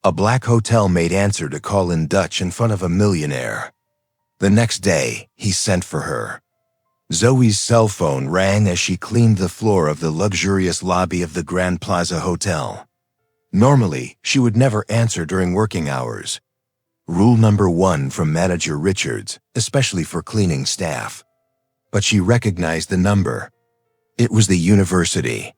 A black hotel maid answered a call in Dutch in front of a millionaire. The next day, he sent for her. Zoe's cell phone rang as she cleaned the floor of the luxurious lobby of the Grand Plaza Hotel. Normally, she would never answer during working hours. Rule number 1 from Manager Richards, especially for cleaning staff. But she recognized the number. It was the university.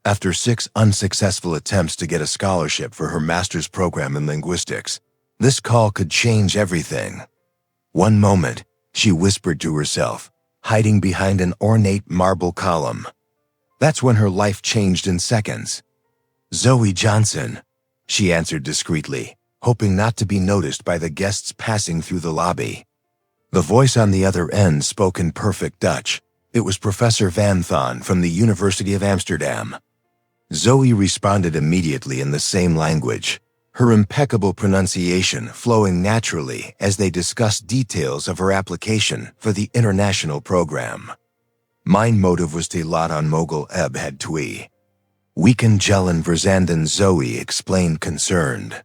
After 6 unsuccessful attempts to get a scholarship for her master's program in linguistics, this call could change everything. One moment, she whispered to herself, hiding behind an ornate marble column. That's when her life changed in seconds. "Zoe Johnson," she answered discreetly, hoping not to be noticed by the guests passing through the lobby. The voice on the other end spoke in perfect Dutch. It was Professor Van Thon from the University of Amsterdam. Zoe responded immediately in the same language, her impeccable pronunciation flowing naturally as they discussed details of her application for the international program. Mijn motive was te laat aan mogel eb het twee. Weekend Jellen Verzanden, Zoe explained concerned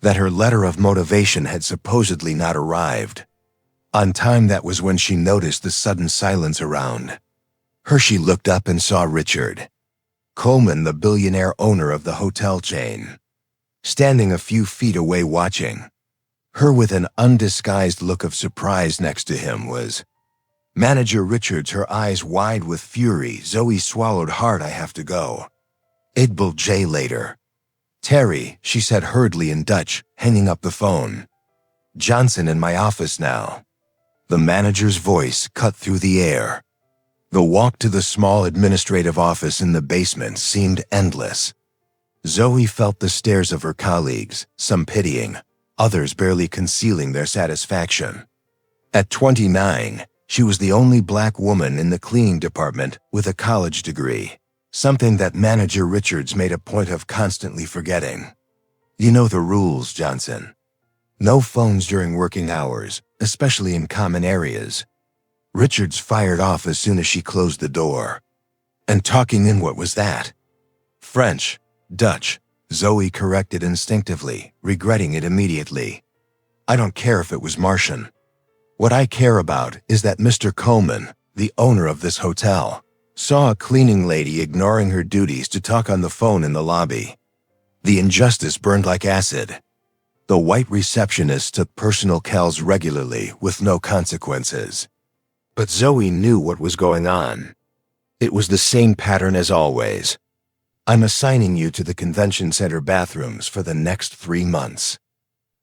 that her letter of motivation had supposedly not arrived. On time, that was when she noticed the sudden silence around her. She looked up and saw Richard Coleman, the billionaire owner of the hotel chain, standing a few feet away watching her with an undisguised look of surprise. Next to him was Manager Richards, her eyes wide with fury. Zoe swallowed hard. "I have to go. Idbel J later." "Terry," she said hurriedly in Dutch, hanging up the phone. "Johnson in my office now." The manager's voice cut through the air. The walk to the small administrative office in the basement seemed endless. Zoe felt the stares of her colleagues, some pitying, others barely concealing their satisfaction. At 29, she was the only black woman in the cleaning department with a college degree, something that Manager Richards made a point of constantly forgetting. "You know the rules, Johnson. No phones during working hours, especially in common areas." Richards fired off as soon as she closed the door. "And talking in what was that?" "French, Dutch," Zoe corrected instinctively, regretting it immediately. "I don't care if it was Martian. What I care about is that Mr. Coleman, the owner of this hotel, saw a cleaning lady ignoring her duties to talk on the phone in the lobby. The injustice burned like acid. The white receptionist took personal calls regularly with no consequences. But Zoe knew what was going on. It was the same pattern as always. "I'm assigning you to the convention center bathrooms for the next 3 months.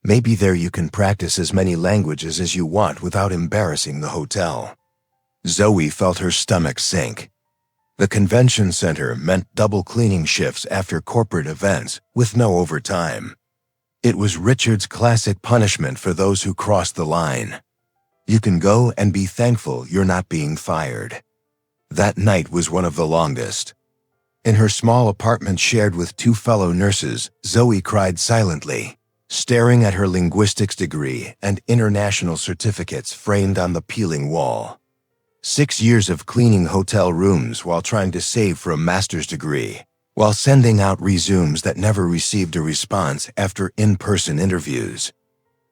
Maybe there you can practice as many languages as you want without embarrassing the hotel." Zoe felt her stomach sink. The convention center meant double cleaning shifts after corporate events with no overtime. It was Richard's classic punishment for those who crossed the line. You can go and be thankful you're not being fired. That night was one of the longest. In her small apartment shared with 2 fellow nurses, Zoe cried silently, staring at her linguistics degree and international certificates framed on the peeling wall. 6 years of cleaning hotel rooms while trying to save for a master's degree, while sending out resumes that never received a response after in-person interviews.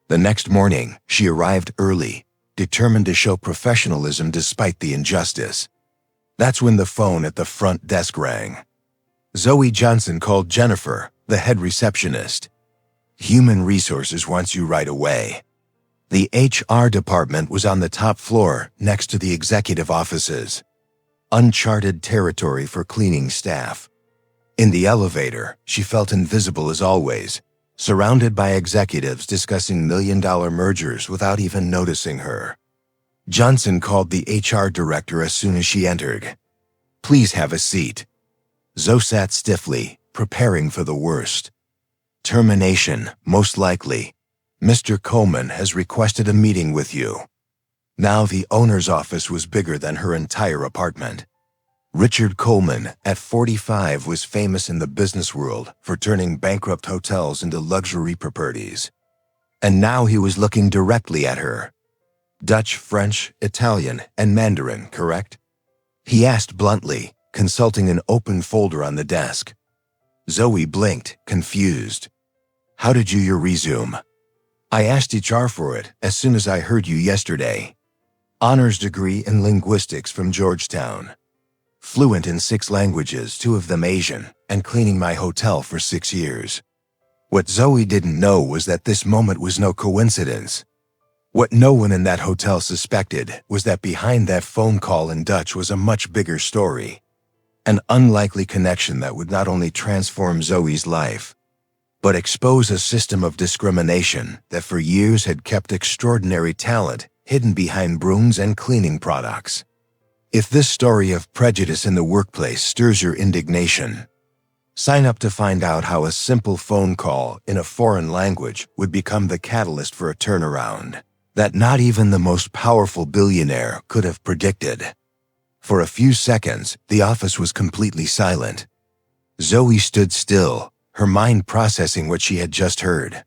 The next morning, she arrived early, determined to show professionalism despite the injustice. That's when the phone at the front desk rang. Zoe Johnson called Jennifer, the head receptionist. "Human Resources wants you right away." The HR department was on the top floor next to the executive offices. Uncharted territory for cleaning staff. In the elevator, she felt invisible as always, surrounded by executives discussing million-dollar mergers without even noticing her. Johnson called the HR director as soon as she entered. "Please have a seat." Zoe sat stiffly, preparing for the worst. "Termination, most likely. Mr. Coleman has requested a meeting with you." Now the owner's office was bigger than her entire apartment. Richard Coleman, at 45, was famous in the business world for turning bankrupt hotels into luxury properties. And now he was looking directly at her. "Dutch, French, Italian, and Mandarin, correct?" he asked bluntly, consulting an open folder on the desk. Zoe blinked, confused. How did you your resume? I asked HR for it as soon as I heard you yesterday. Honors degree in linguistics from Georgetown. Fluent in 6 languages, 2 of them Asian, and cleaning my hotel for 6 years. What Zoe didn't know was that this moment was no coincidence. What no one in that hotel suspected was that behind that phone call in Dutch was a much bigger story. An unlikely connection that would not only transform Zoe's life, but expose a system of discrimination that for years had kept extraordinary talent hidden behind brooms and cleaning products. If this story of prejudice in the workplace stirs your indignation, sign up to find out how a simple phone call in a foreign language would become the catalyst for a turnaround that not even the most powerful billionaire could have predicted. For a few seconds, the office was completely silent. Zoe stood still, her mind processing what she had just heard.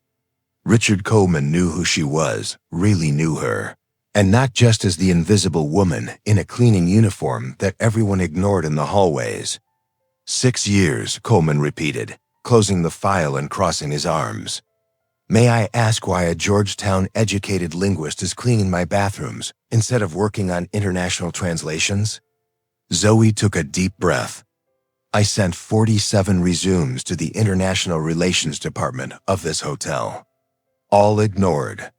Richard Coleman knew who she was, really knew her, and not just as the invisible woman in a cleaning uniform that everyone ignored in the hallways. 6 years, Coleman repeated, closing the file and crossing his arms. May I ask why a Georgetown-educated linguist is cleaning my bathrooms instead of working on international translations? Zoe took a deep breath. I sent 47 resumes to the International Relations Department of this hotel. All ignored.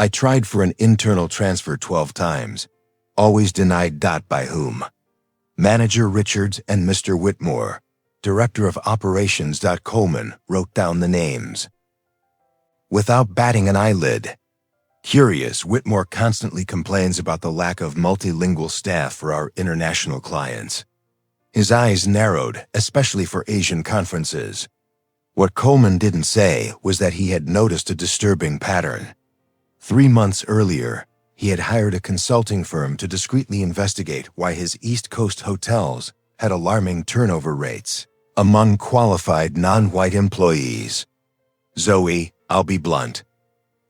I tried for an internal transfer 12 times, always denied. By whom? Manager Richards and Mr. Whitmore, Director of Operations. Coleman wrote down the names. Without batting an eyelid. Curious, Whitmore constantly complains about the lack of multilingual staff for our international clients. His eyes narrowed, especially for Asian conferences. What Coleman didn't say was that he had noticed a disturbing pattern. 3 months earlier, he had hired a consulting firm to discreetly investigate why his East Coast hotels had alarming turnover rates among qualified non-white employees. Zoe, I'll be blunt.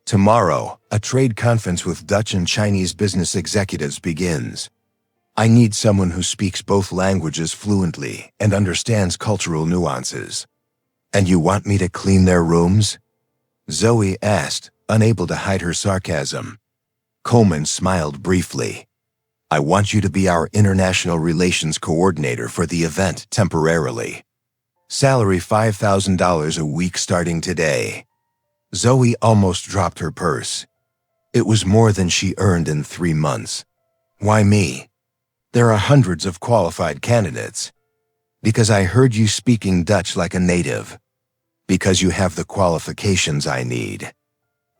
Tomorrow, a trade conference with Dutch and Chinese business executives begins. I need someone who speaks both languages fluently and understands cultural nuances. And you want me to clean their rooms? Zoe asked, unable to hide her sarcasm. Coleman smiled briefly. I want you to be our international relations coordinator for the event temporarily. Salary $5,000 a week starting today. Zoe almost dropped her purse. It was more than she earned in 3 months. Why me? There are hundreds of qualified candidates. Because I heard you speaking Dutch like a native. Because you have the qualifications I need.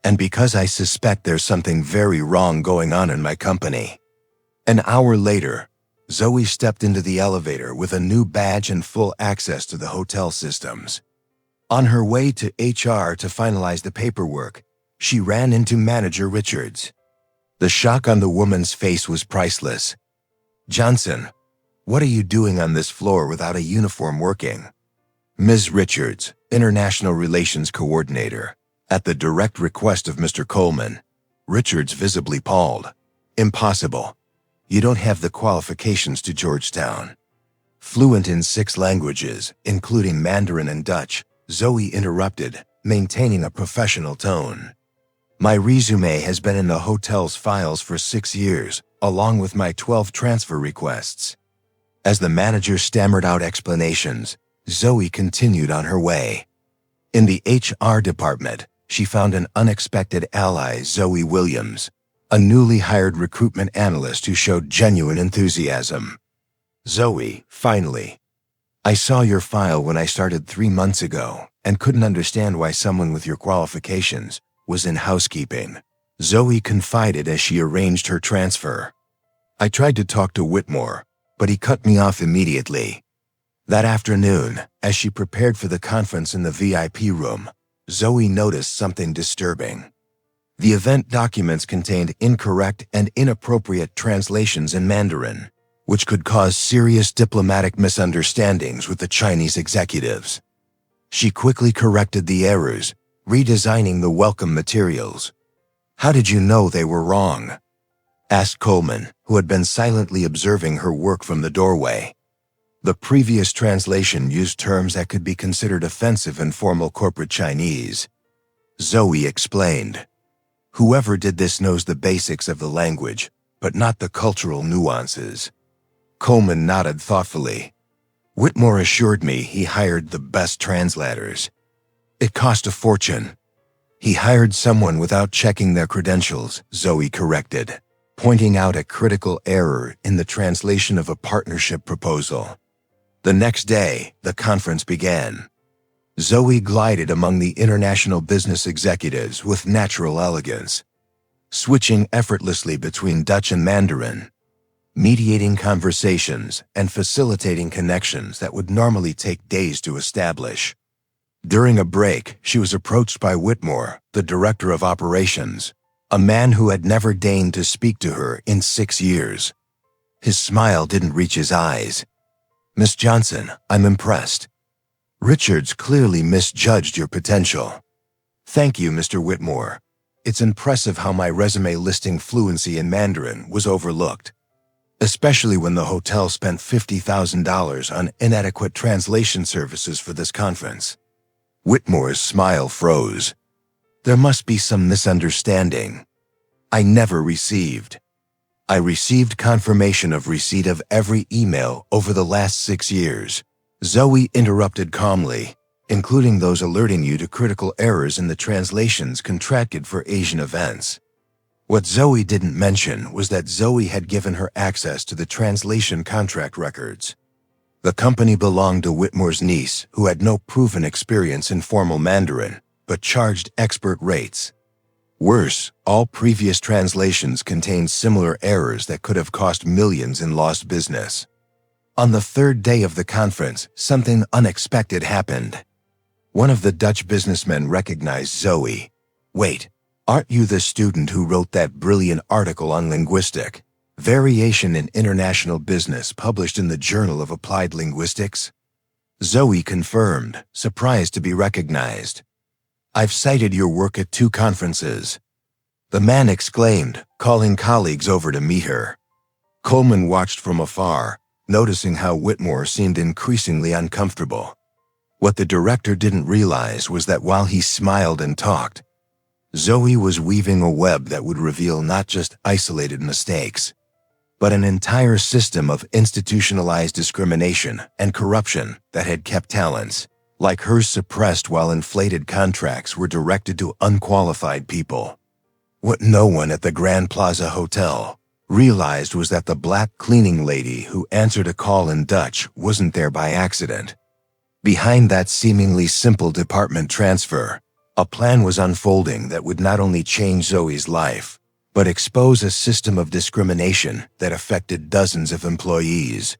And because I suspect there's something very wrong going on in my company. An hour later, Zoe stepped into the elevator with a new badge and full access to the hotel systems. On her way to HR to finalize the paperwork, she ran into Manager Richards. The shock on the woman's face was priceless. Johnson, what are you doing on this floor without a uniform working? Ms. Richards, International Relations Coordinator, at the direct request of Mr. Coleman. Richards visibly palled. Impossible. You don't have the qualifications to Georgetown. Fluent in 6 languages, including Mandarin and Dutch, Zoe interrupted, maintaining a professional tone. My resume has been in the hotel's files for 6 years, along with my 12 transfer requests. As the manager stammered out explanations, Zoe continued on her way. In the HR department, she found an unexpected ally, Zoe Williams, a newly hired recruitment analyst who showed genuine enthusiasm. Zoe, finally. I saw your file when I started 3 months ago and couldn't understand why someone with your qualifications was in housekeeping. Zoe confided as she arranged her transfer. I tried to talk to Whitmore, but he cut me off immediately. That afternoon, as she prepared for the conference in the VIP room, Zoe noticed something disturbing. The event documents contained incorrect and inappropriate translations in Mandarin, which could cause serious diplomatic misunderstandings with the Chinese executives. She quickly corrected the errors, redesigning the welcome materials. How did you know they were wrong? Asked Coleman, who had been silently observing her work from the doorway. The previous translation used terms that could be considered offensive in formal corporate Chinese. Zoe explained. Whoever did this knows the basics of the language, but not the cultural nuances. Coleman nodded thoughtfully. Whitmore assured me he hired the best translators. It cost a fortune. He hired someone without checking their credentials, Zoe corrected, pointing out a critical error in the translation of a partnership proposal. The next day, the conference began. Zoe glided among the international business executives with natural elegance, switching effortlessly between Dutch and Mandarin, mediating conversations and facilitating connections that would normally take days to establish. During a break, she was approached by Whitmore, the director of operations, a man who had never deigned to speak to her in 6 years. His smile didn't reach his eyes. Miss Johnson, I'm impressed. Richards clearly misjudged your potential. Thank you, Mr. Whitmore. It's impressive how my resume listing fluency in Mandarin was overlooked, especially when the hotel spent $50,000 on inadequate translation services for this conference. Whitmore's smile froze. There must be some misunderstanding. I never received. I received confirmation of receipt of every email over the last 6 years. Zoe interrupted calmly, including those alerting you to critical errors in the translations contracted for Asian events. What Zoe didn't mention was that Zoe had given her access to the translation contract records. The company belonged to Whitmore's niece, who had no proven experience in formal Mandarin, but charged expert rates. Worse, all previous translations contained similar errors that could have cost millions in lost business. On the third day of the conference, something unexpected happened. One of the Dutch businessmen recognized Zoe. Wait, aren't you the student who wrote that brilliant article on linguistic variation in international business published in the Journal of Applied Linguistics? Zoe confirmed, surprised to be recognized. I've cited your work at 2 conferences. The man exclaimed, calling colleagues over to meet her. Coleman watched from afar, noticing how Whitmore seemed increasingly uncomfortable. What the director didn't realize was that while he smiled and talked, Zoe was weaving a web that would reveal not just isolated mistakes, but an entire system of institutionalized discrimination and corruption that had kept talents like hers suppressed while inflated contracts were directed to unqualified people. What no one at the Grand Plaza Hotel realized was that the black cleaning lady who answered a call in Dutch wasn't there by accident. Behind that seemingly simple department transfer, a plan was unfolding that would not only change Zoe's life, but expose a system of discrimination that affected dozens of employees.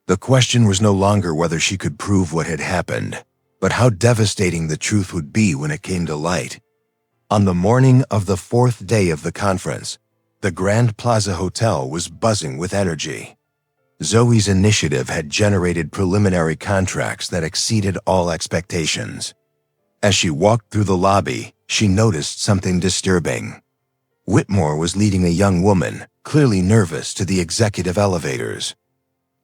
The question was no longer whether she could prove what had happened, but how devastating the truth would be when it came to light. On the morning of the 4th day of the conference, the Grand Plaza Hotel was buzzing with energy. Zoe's initiative had generated preliminary contracts that exceeded all expectations. As she walked through the lobby, she noticed something disturbing. Whitmore was leading a young woman, clearly nervous, to the executive elevators.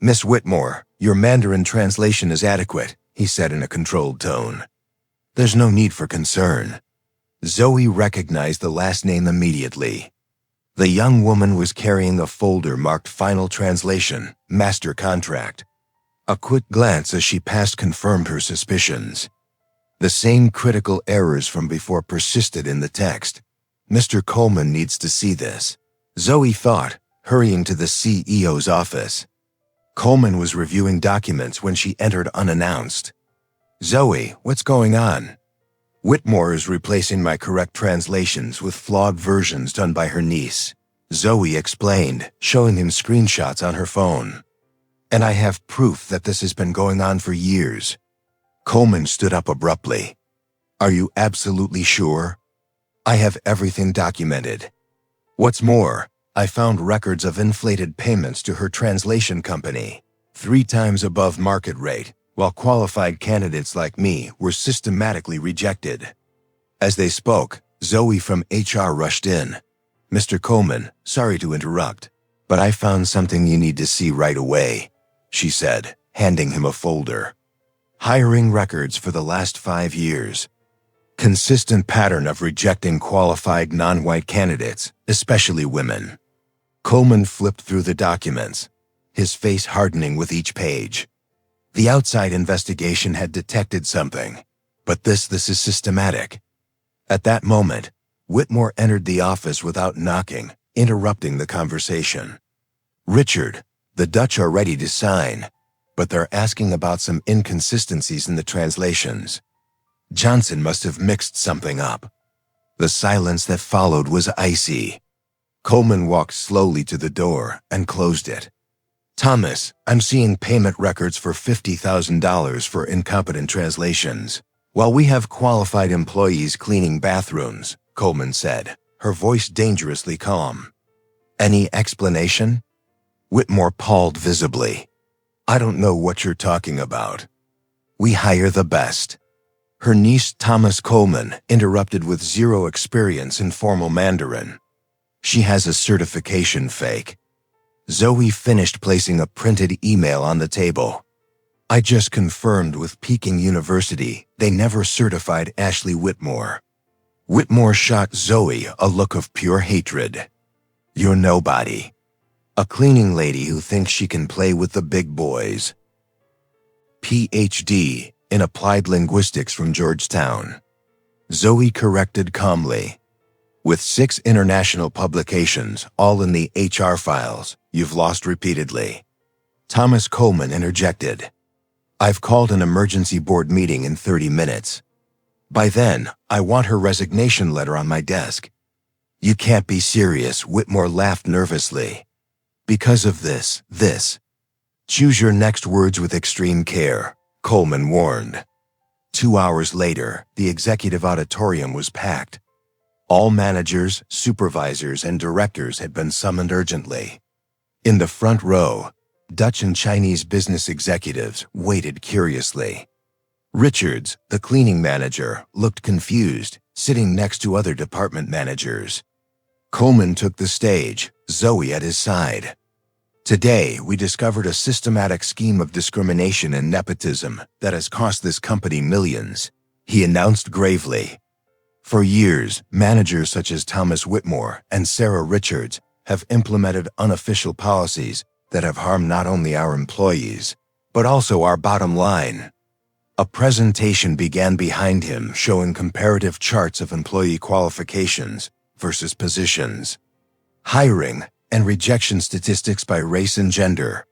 Miss Whitmore, your Mandarin translation is adequate, he said in a controlled tone. There's no need for concern. Zoe recognized the last name immediately. The young woman was carrying a folder marked Final Translation, Master Contract. A quick glance as she passed confirmed her suspicions. The same critical errors from before persisted in the text. Mr. Coleman needs to see this, Zoe thought, hurrying to the CEO's office. Coleman was reviewing documents when she entered unannounced. Zoe, what's going on? Whitmore is replacing my correct translations with flawed versions done by her niece, Zoe explained, showing him screenshots on her phone. And I have proof that this has been going on for years. Coleman stood up abruptly. Are you absolutely sure? I have everything documented. What's more, I found records of inflated payments to her translation company, 3 times above market rate, while qualified candidates like me were systematically rejected. As they spoke, Zoe from HR rushed in. Mr. Coleman, sorry to interrupt, but I found something you need to see right away, she said, handing him a folder. Hiring records for the last 5 years. Consistent pattern of rejecting qualified non-white candidates, especially women. Coleman flipped through the documents, his face hardening with each page. The outside investigation had detected something, but this is systematic. At that moment, Whitmore entered the office without knocking, interrupting the conversation. "Richard, the Dutch are ready to sign, but they're asking about some inconsistencies in the translations. Johnson must have mixed something up." The silence that followed was icy. Coleman walked slowly to the door and closed it. "Thomas, I'm seeing payment records for $50,000 for incompetent translations, while we have qualified employees cleaning bathrooms," Coleman said, her voice dangerously calm. "Any explanation?" Whitmore palled visibly. "I don't know what you're talking about. We hire the best." Her niece Thomas Coleman interrupted with zero experience in formal Mandarin. "She has a certification fake." Zoe finished placing a printed email on the table. "I just confirmed with Peking University they never certified Ashley Whitmore." Whitmore shot Zoe a look of pure hatred. "You're nobody. A cleaning lady who thinks she can play with the big boys." Ph.D. in Applied Linguistics from Georgetown. Zoe corrected calmly. "With 6 international publications, all in the HR files, you've lost repeatedly." Thomas Coleman interjected. "I've called an emergency board meeting in 30 minutes. By then, I want her resignation letter on my desk." "You can't be serious," Whitmore laughed nervously. "Because of this. Choose your next words with extreme care," Coleman warned. 2 hours later, the executive auditorium was packed. All managers, supervisors, and directors had been summoned urgently. In the front row, Dutch and Chinese business executives waited curiously. Richards, the cleaning manager, looked confused, sitting next to other department managers. Coleman took the stage, Zoe at his side. "Today, we discovered a systematic scheme of discrimination and nepotism that has cost this company millions," he announced gravely. "For years, managers such as Thomas Whitmore and Sarah Richards have implemented unofficial policies that have harmed not only our employees, but also our bottom line." A presentation began behind him showing comparative charts of employee qualifications versus positions, hiring and rejection statistics by race and gender,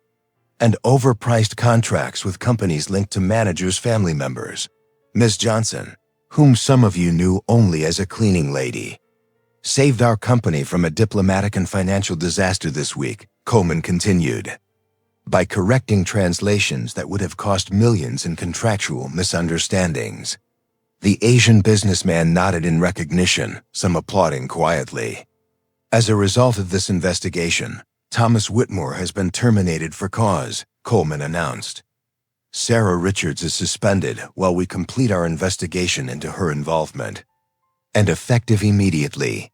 and overpriced contracts with companies linked to managers' family members. Ms. Johnson, whom some of you knew only as a cleaning lady, saved our company from a diplomatic and financial disaster this week, Coleman continued, by correcting translations that would have cost millions in contractual misunderstandings. The Asian businessman nodded in recognition, some applauding quietly. "As a result of this investigation, Thomas Whitmore has been terminated for cause," Coleman announced. "Sarah Richards is suspended while we complete our investigation into her involvement. And effective immediately.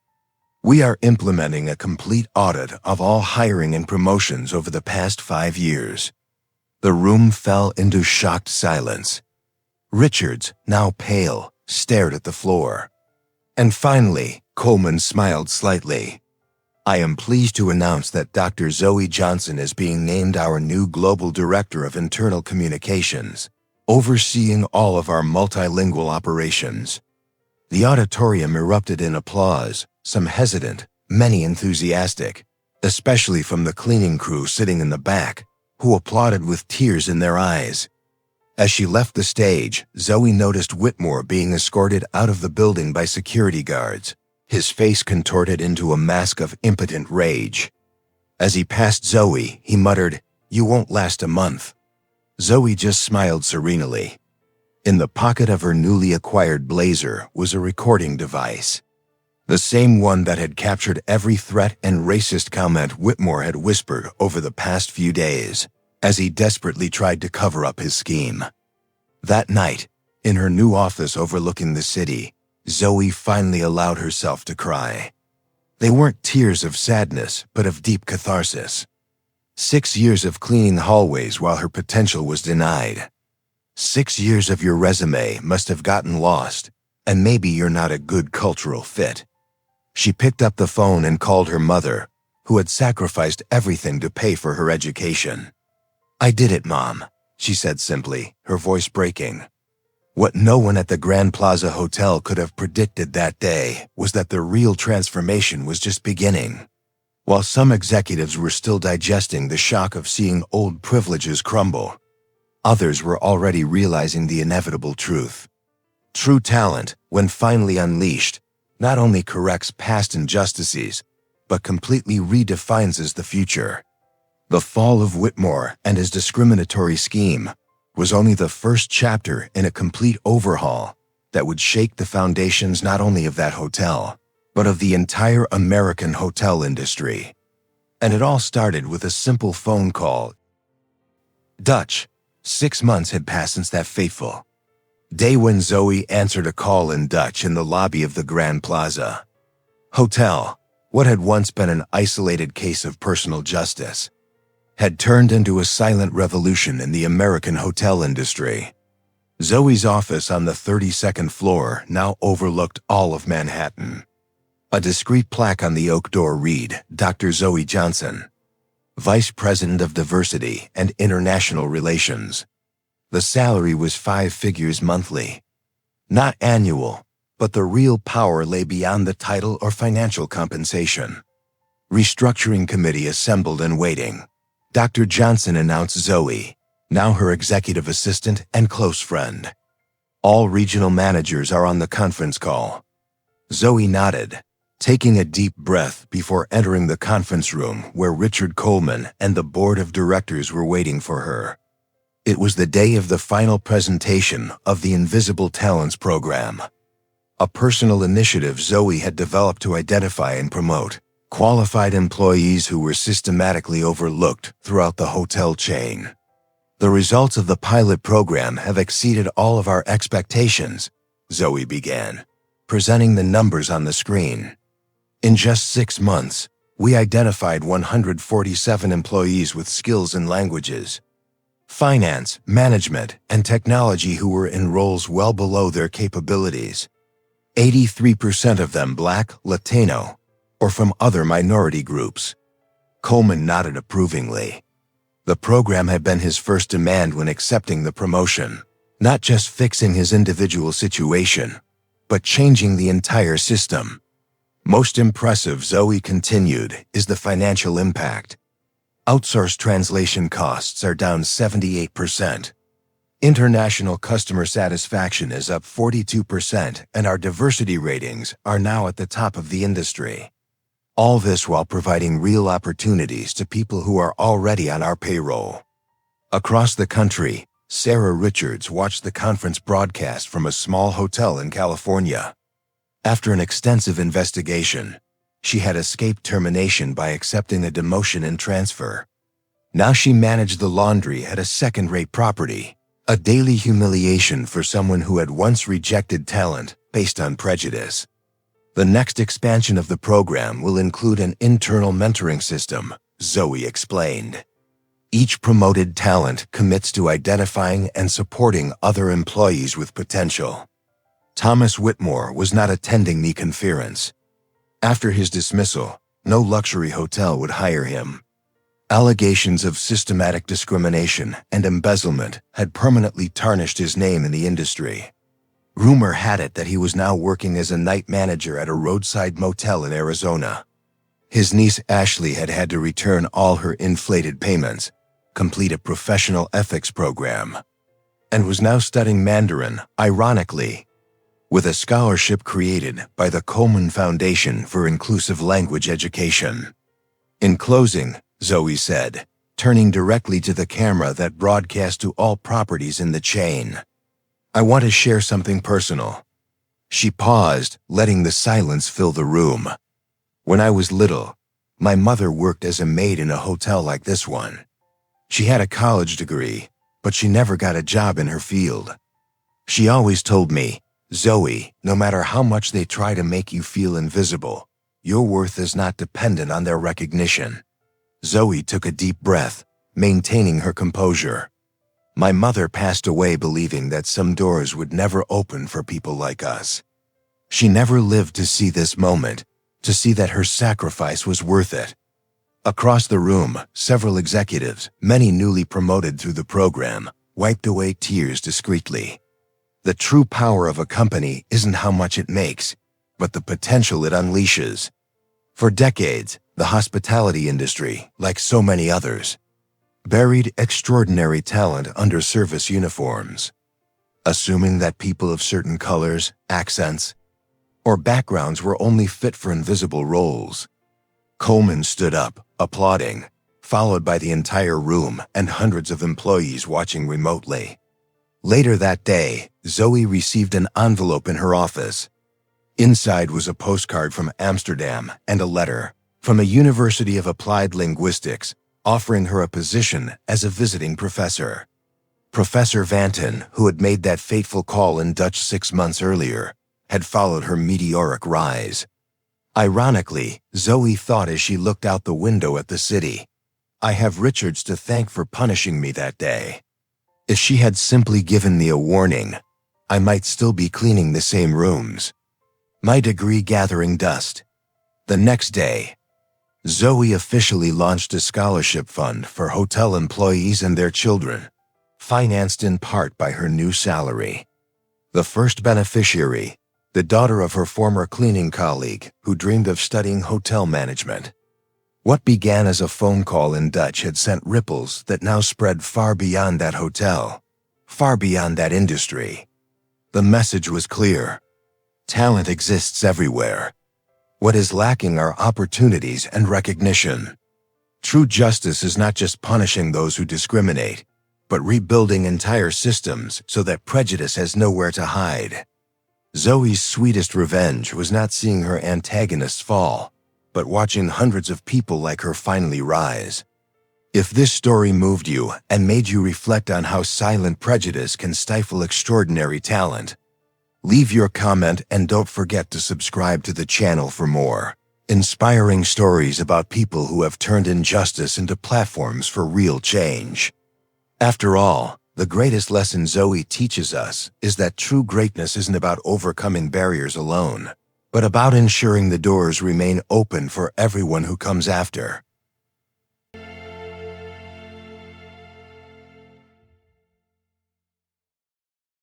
We are implementing a complete audit of all hiring and promotions over the past 5 years." The room fell into shocked silence. Richards, now pale, stared at the floor. And finally, Coleman smiled slightly. "I am pleased to announce that Dr. Zoe Johnson is being named our new Global Director of Internal Communications, overseeing all of our multilingual operations." The auditorium erupted in applause, some hesitant, many enthusiastic, especially from the cleaning crew sitting in the back, who applauded with tears in their eyes. As she left the stage, Zoe noticed Whitmore being escorted out of the building by security guards, his face contorted into a mask of impotent rage. As he passed Zoe, he muttered, "You won't last a month." Zoe just smiled serenely. In the pocket of her newly acquired blazer was a recording device, the same one that had captured every threat and racist comment Whitmore had whispered over the past few days, as he desperately tried to cover up his scheme. That night, in her new office overlooking the city, Zoe finally allowed herself to cry. They weren't tears of sadness, but of deep catharsis. 6 years of cleaning hallways while her potential was denied. 6 years of your resume must have gotten lost, and maybe you're not a good cultural fit. She picked up the phone and called her mother, who had sacrificed everything to pay for her education. "I did it, Mom," she said simply, her voice breaking. What no one at the Grand Plaza Hotel could have predicted that day was that the real transformation was just beginning. While some executives were still digesting the shock of seeing old privileges crumble, others were already realizing the inevitable truth. True talent, when finally unleashed, not only corrects past injustices, but completely redefines the future. The fall of Whitmore and his discriminatory scheme was only the first chapter in a complete overhaul that would shake the foundations not only of that hotel, but of the entire American hotel industry. And it all started with a simple phone call. Dutch. 6 months had passed since that fateful day when Zoe answered a call in Dutch in the lobby of the Grand Plaza Hotel. What had once been an isolated case of personal justice had turned into a silent revolution in the American hotel industry. Zoe's office on the 32nd floor now overlooked all of Manhattan. A discreet plaque on the oak door read, Dr. Zoe Johnson, Vice President of Diversity and International Relations. The salary was 5 figures monthly. Not annual, but the real power lay beyond the title or financial compensation. Restructuring committee assembled and waiting. Dr. Johnson announced Zoe, now her executive assistant and close friend. All regional managers are on the conference call. Zoe nodded, taking a deep breath before entering the conference room where Richard Coleman and the board of directors were waiting for her. It was the day of the final presentation of the Invisible Talents program, a personal initiative Zoe had developed to identify and promote qualified employees who were systematically overlooked throughout the hotel chain. The results of the pilot program have exceeded all of our expectations, Zoe began, presenting the numbers on the screen. In just 6 months, we identified 147 employees with skills in languages, finance, management, and technology who were in roles well below their capabilities. 83% of them Black, Latino, or from other minority groups. Coleman nodded approvingly. The program had been his first demand when accepting the promotion, not just fixing his individual situation, but changing the entire system. Most impressive, Zoe continued, is the financial impact. Outsourced translation costs are down 78%. International customer satisfaction is up 42%, and our diversity ratings are now at the top of the industry. All this while providing real opportunities to people who are already on our payroll. Across the country, Sarah Richards watched the conference broadcast from a small hotel in California. After an extensive investigation, she had escaped termination by accepting a demotion and transfer. Now she managed the laundry at a second-rate property, a daily humiliation for someone who had once rejected talent based on prejudice. The next expansion of the program will include an internal mentoring system, Zoe explained. Each promoted talent commits to identifying and supporting other employees with potential. Thomas Whitmore was not attending the conference. After his dismissal, no luxury hotel would hire him. Allegations of systematic discrimination and embezzlement had permanently tarnished his name in the industry. Rumor had it that he was now working as a night manager at a roadside motel in Arizona. His niece Ashley had had to return all her inflated payments, complete a professional ethics program, and was now studying Mandarin, ironically, with a scholarship created by the Coleman Foundation for Inclusive Language Education. In closing, Zoe said, turning directly to the camera that broadcast to all properties in the chain, I want to share something personal. She paused, letting the silence fill the room. When I was little, my mother worked as a maid in a hotel like this one. She had a college degree, but she never got a job in her field. She always told me, Zoe, no matter how much they try to make you feel invisible, your worth is not dependent on their recognition. Zoe took a deep breath, maintaining her composure. My mother passed away believing that some doors would never open for people like us. She never lived to see this moment, to see that her sacrifice was worth it. Across the room, several executives, many newly promoted through the program, wiped away tears discreetly. The true power of a company isn't how much it makes, but the potential it unleashes. For decades, the hospitality industry, like so many others, buried extraordinary talent under service uniforms, assuming that people of certain colors, accents, or backgrounds were only fit for invisible roles. Coleman stood up, applauding, followed by the entire room and hundreds of employees watching remotely. Later that day, Zoe received an envelope in her office. Inside was a postcard from Amsterdam and a letter from a University of Applied Linguistics offering her a position as a visiting professor. Professor Vanton, who had made that fateful call in Dutch 6 months earlier, had followed her meteoric rise. Ironically, Zoe thought as she looked out the window at the city, "I have Richards to thank for punishing me that day. If she had simply given me a warning, I might still be cleaning the same rooms. My degree gathering dust." The next day, Zoe officially launched a scholarship fund for hotel employees and their children, financed in part by her new salary. The first beneficiary, the daughter of her former cleaning colleague who dreamed of studying hotel management. What began as a phone call in Dutch had sent ripples that now spread far beyond that hotel, far beyond that industry. The message was clear. Talent exists everywhere. What is lacking are opportunities and recognition. True justice is not just punishing those who discriminate, but rebuilding entire systems so that prejudice has nowhere to hide. Zoe's sweetest revenge was not seeing her antagonists fall, but watching hundreds of people like her finally rise. If this story moved you and made you reflect on how silent prejudice can stifle extraordinary talent, leave your comment and don't forget to subscribe to the channel for more inspiring stories about people who have turned injustice into platforms for real change. After all, the greatest lesson Zoe teaches us is that true greatness isn't about overcoming barriers alone, but about ensuring the doors remain open for everyone who comes after.